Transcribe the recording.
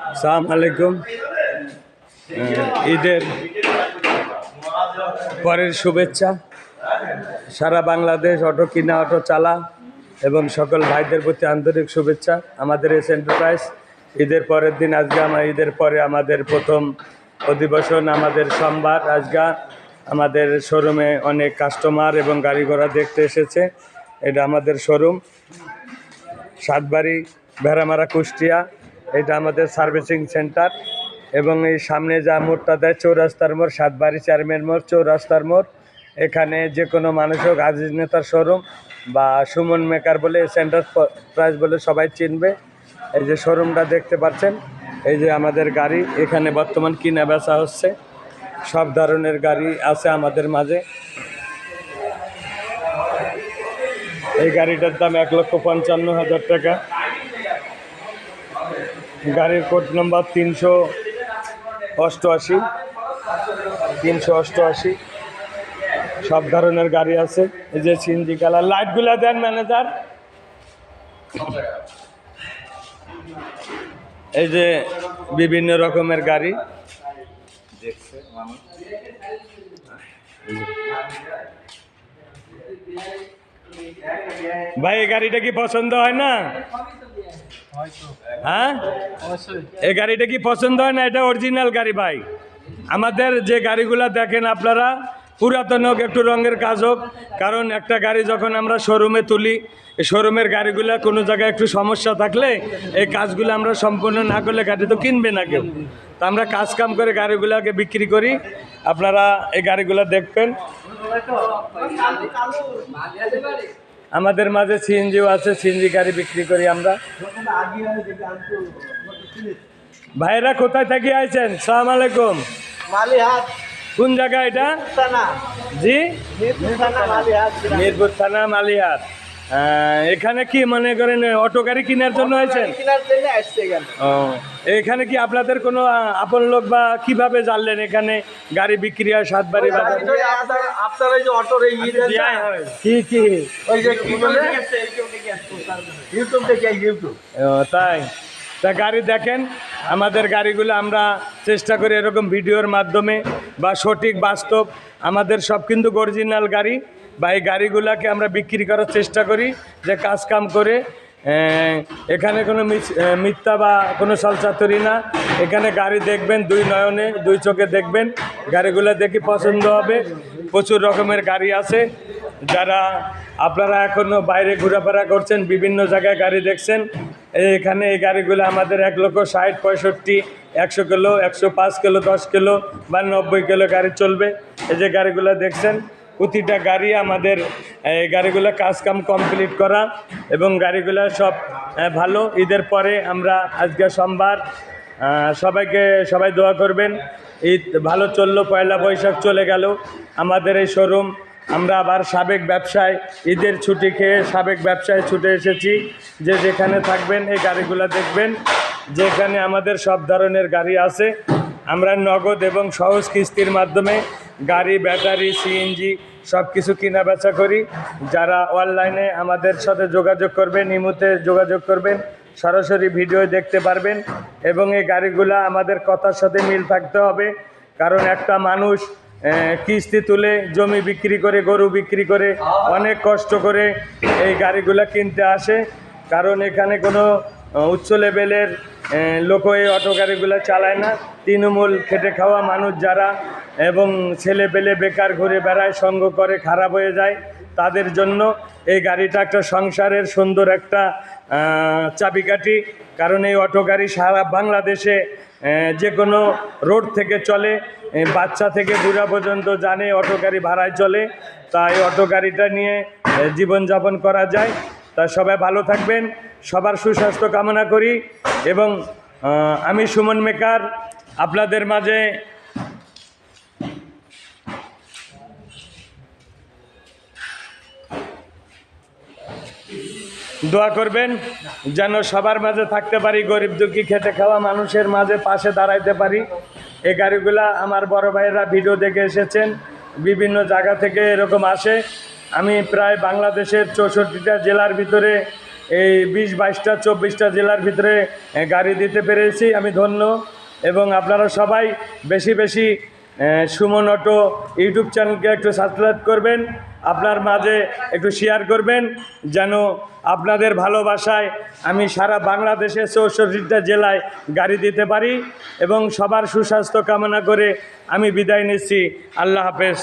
আসসালামু আলাইকুম। ঈদের পরের শুভেচ্ছা। সারা বাংলাদেশ অটো কিনা, অটো চালা এবং সকল ভাইদের প্রতি আন্তরিক শুভেচ্ছা। আমাদের এস এন্টারপ্রাইজ ঈদের পরের দিন, আজকে ঈদের পরে আমাদের প্রথম অধিবেশন, আমাদের সোমবার। আজকে আমাদের শোরুমে অনেক কাস্টমার এবং গাড়ি ঘোড়া দেখতে এসেছে। এটা আমাদের শোরুম, সাতবাড়ি, ভেড়ামারা, কুষ্টিয়া। এটা আমাদের সার্ভিসিং সেন্টার এবং এই সামনে যা মোড়টা দেয় চৌরাস্তার মোড়, সাতবাড়ি চেয়ারম্যান মোড়, চৌরাস্তার মোড়। এখানে যে কোনো মানুষ হোক, আজিজ নেতার শোরুম বা সুমন মেকার বলে, সেন্টার প্রাইস বলে সবাই চিনবে। এই যে শোরুমটা দেখতে পাচ্ছেন, এই যে আমাদের গাড়ি এখানে বর্তমান কিনা বেচা হচ্ছে। সব ধরনের গাড়ি আছে আমাদের মাঝে। এই গাড়িটার দাম 1,55,000 টাকা। গাড়ির কোড নম্বর 388। সব ধরনের গাড়ি আছে। এই যে সিএনজি কালার, লাইটগুলা দেন ম্যানেজার। এই যে বিভিন্ন রকমের গাড়ি দেখছে মানুষ। ভাই, এই গাড়িটা কি পছন্দ হয় না? হ্যাঁ, এই গাড়িটা কি পছন্দ হয় না? এটা অরিজিনাল গাড়ি ভাই। আমাদের যে গাড়িগুলা দেখেন আপনারা, পুরাতন হোক, একটু রঙের কাজ হোক, কারণ একটা গাড়ি যখন আমরা শোরুমে তুলি, এই শোরুমের গাড়িগুলা কোনো জায়গায় একটু সমস্যা থাকলে এই কাজগুলো আমরা সম্পূর্ণ না করলে গাড়ি তো কিনবে না কেউ। তা আমরা কাজ কাম করে গাড়িগুলোকে বিক্রি করি। আপনারা এই গাড়িগুলো দেখবেন। আমাদের মাঝে সিএনজিও আছে, সিএনজি গাড়ি বিক্রি করি আমরা। ভাইরা কোথায় থেকে আইছেন? সালাম আলাইকুম। মালিহাট। কোন জায়গা এটা? জি, মিরপুর থানা, মালিহাট। এখানে কি মনে করেন অটো গাড়ি কেনার জন্য আইছেন? ও, এখানে কি আপনাদের কোনো আপন লোক বা কিভাবে জানলেন এখানে গাড়ি বিক্রি হয় সাতবাড়ি বাজারে? আপনার ওই যে অটোর কি কি ওই যে কি বলে ইউটিউব দেখে ইউটিউব। তাই তা গাড়ি দেখেন। আমাদের গাড়িগুলো আমরা চেষ্টা করি এরকম ভিডিওর মাধ্যমে বা সঠিক বাস্তব, আমাদের সব কিন্তু অরিজিনাল গাড়ি বা এই গাড়িগুলোকে আমরা বিক্রি করার চেষ্টা করি, যে কাজ কাম করে। এখানে কোনো মিথ্যা বা কোনো ছলচাতুরি না। এখানে গাড়ি দেখবেন, দুই নয়নে, দুই চোখে দেখবেন। গাড়িগুলো দেখি পছন্দ হবে। প্রচুর রকমের গাড়ি আছে। যারা আপনারা এখনও বাইরে ঘোরাফেরা করছেন, বিভিন্ন জায়গায় গাড়ি দেখছেন, এখানে এই গাড়িগুলো আমাদের 1,60,, 65, 100 কিলো, 105 কিলো, 10 কিলো বা 90 কিলো গাড়ি চলবে। এই যে গাড়িগুলো দেখছেন, প্রতিটা গাড়ি আমাদের এই গাড়িগুলো কাজ কাম কমপ্লিট করা এবং গাড়িগুলো সব ভালো। ঈদের পরে আমরা আজকে সোমবার, সবাই দোয়া করবেন। ঈদ ভালো চললো, পয়লা বৈশাখ চলে গেল। আমাদের এই শোরুম, আমরা আবার সাবেক ব্যবসায়, ঈদের ছুটি খেয়ে সাবেক ব্যবসায় ছুটে এসেছি। যে যেখানে থাকবেন এই গাড়িগুলো দেখবেন, যেখানে আমাদের সব ধরনের গাড়ি আছে। আমরা নগদ এবং সহজ কিস্তির মাধ্যমে গাড়ি, ব্যাটারি, সিএনজি সব কিছু কেনা বেচা করি। যারা অনলাইনে আমাদের সাথে যোগাযোগ করবেন, ইমোতে যোগাযোগ করবেন, সরাসরি ভিডিও দেখতে পারবেন। এবং এই গাড়িগুলো আমাদের কথার সাথে মিল থাকতে হবে, কারণ একটা মানুষ কিস্তি তুলে, জমি বিক্রি করে, গরু বিক্রি করে, অনেক কষ্ট করে এই গাড়িগুলো কিনতে আসে। কারণ এখানে কোনো উচ্চ লেভেলের লোক এই অটো গাড়িগুলো চালায় না। তৃণমূল খেটে খাওয়া মানুষ যারা এবং ছেলে পেলে বেকার ঘুরে বেড়ায়, সঙ্গ করে, খারাপ হয়ে যায়, তাদের জন্য এই গাড়িটা একটা সংসারের সুন্দর একটা চাবিকাঠি। কারণ এই অটো গাড়ি সারা বাংলাদেশে যে কোনো রোড থেকে চলে, বাচ্চা থেকে বুড়া পর্যন্ত জানে অটো গাড়ি ভাড়ায় চলে। তাই অটো গাড়িটা নিয়ে জীবনযাপন করা যায়। তা সবাই ভালো থাকবেন, সবার সুস্বাস্থ্য কামনা করি। এবং আমি সুমন মেকার আপনাদের মাঝে দোয়া করবেন যেন সবার মাঝে থাকতে পারি, গরিব দুঃখী খেটে খাওয়া মানুষের মাঝে পাশে দাঁড়াইতে পারি। এই গাড়িগুলা আমার বড় ভাইয়েরা ভিডিও দেখে এসেছেন, বিভিন্ন জায়গা থেকে এরকম আসে। আমি প্রায় বাংলাদেশের 64টা জেলার ভিতরে এই 20-22টা 24টা জেলার ভিতরে গাড়ি দিতে পেরেছি। আমি ধন্য। এবং আপনারা সবাই বেশি বেশি সুমন অটো ইউটিউব চ্যানেলকে একটু সাবস্ক্রাইব করবেন, আপনার মাঝে একটু শেয়ার করবেন, যেন আপনাদের ভালোবাসায় আমি সারা বাংলাদেশে 64টা জেলায় গাড়ি দিতে পারি। এবং সবার সুস্বাস্থ্য কামনা করে আমি বিদায় নিচ্ছি। আল্লাহ হাফেজ।